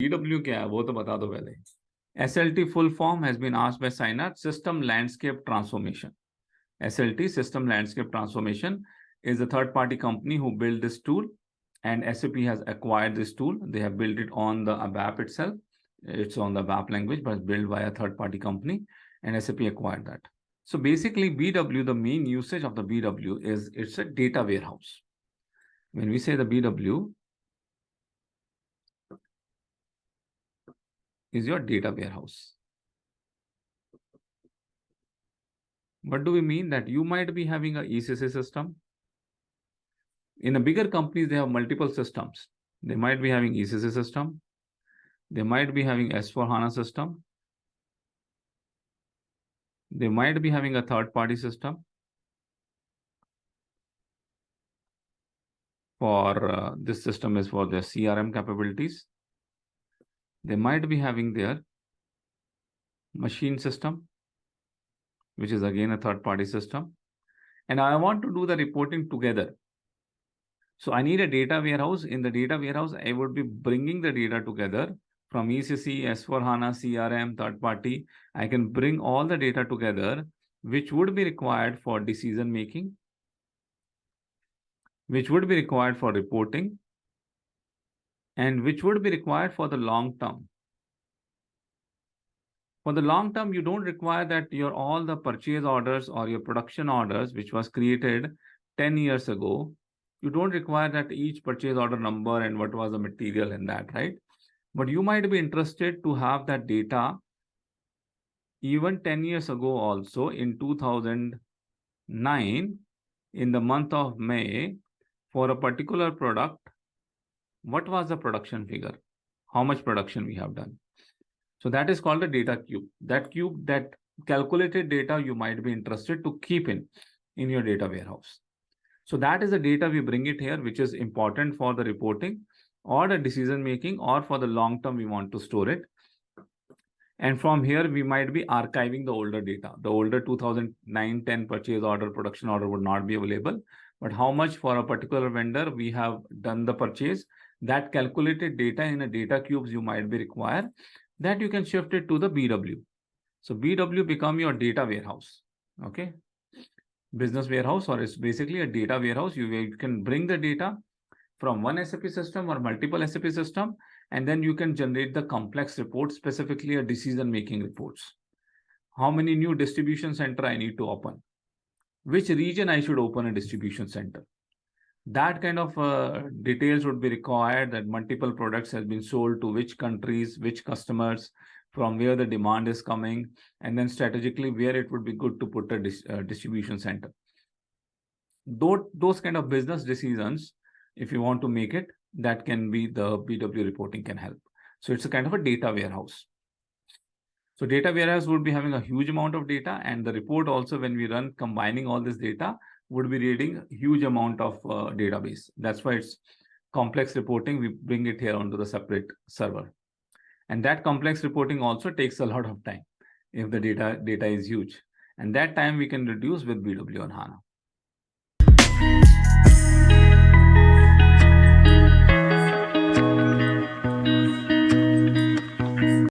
BW क्या है वो तो बता दो पहले. SLT full form has been asked by Signer. System Landscape Transformation. SLT, System Landscape Transformation, is a third-party company who built this tool, and SAP has acquired this tool. They have built it on the ABAP itself. It's on the ABAP language, but it's built by a third-party company, and SAP acquired that. So basically, BW, the main usage of the BW is it's a data warehouse. When we say the BW is your data warehouse. What do we mean? That you might be having a ECC system. In a bigger companies, they have multiple systems. They might be having ECC system. They might be having S/4HANA system. They might be having a third-party system for this system is for their CRM capabilities. They might be having their machine system, which is again a third-party system. And I want to do the reporting together. So I need a data warehouse. In the data warehouse, I would be bringing the data together from ECC, S/4HANA, CRM, third party. I can bring all the data together, which would be required for decision making, which would be required for reporting, and which would be required for the long term. For the long term, you don't require that your all the purchase orders or your production orders, which was created 10 years ago, you don't require that each purchase order number and what was the material in that, right? But you might be interested to have that data even 10 years ago also in 2009, in the month of May, for a particular product, what was the production figure? How much production we have done? So that is called a data cube. That cube, that calculated data you might be interested to keep in your data warehouse. So that is the data we bring it here, which is important for the reporting or the decision making, or for the long term we want to store it. And from here, we might be archiving the older data. The older 2009-10 purchase order, production order would not be available. But how much for a particular vendor we have done the purchase, that calculated data in a data cubes you might be required, that you can shift it to the BW. So BW become your data warehouse, okay? Business warehouse, or it's basically a data warehouse. You can bring the data from one SAP system or multiple SAP system, and then you can generate the complex reports, specifically a decision-making reports. How many new distribution center I need to open? Which region I should open a distribution center? That kind of details would be required, that multiple products has been sold to which countries, which customers, from where the demand is coming, and then strategically where it would be good to put a distribution center. Those kind of business decisions, if you want to make it, that can be the BW reporting can help. So it's a kind of a data warehouse. So data warehouse would be having a huge amount of data, and the report also, when we run combining all this data, would be reading a huge amount of database. That's why it's complex reporting. We bring it here onto the separate server. And that complex reporting also takes a lot of time if the data is huge. And that time we can reduce with BW on HANA.